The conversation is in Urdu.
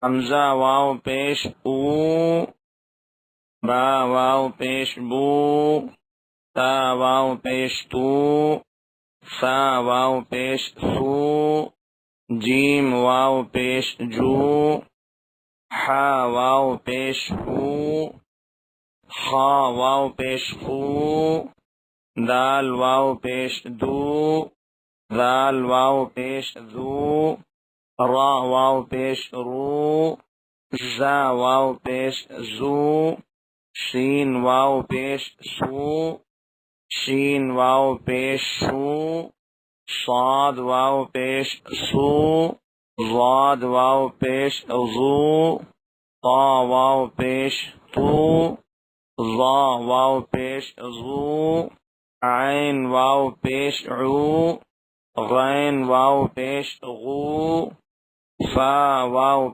حمزہ واو پیش او، با واو پیش بو، تا واو پیش تو، سا واو پیش سو، جیم واو پیش جو، حا واو پیش ہو، خا واو پیش خو، دال واو پیش دو، ذال واو پیش ذو، را واو پیش رو، زا واو پیش زو، شین واو پیش سو، شین واو پیش شو، صاد واو پیش سو، ضاد واو پیش ضو، طا واو پیش تو، ظا واو پیش ظو، عین واو پیش عو، غین واو پیش غو، فا واو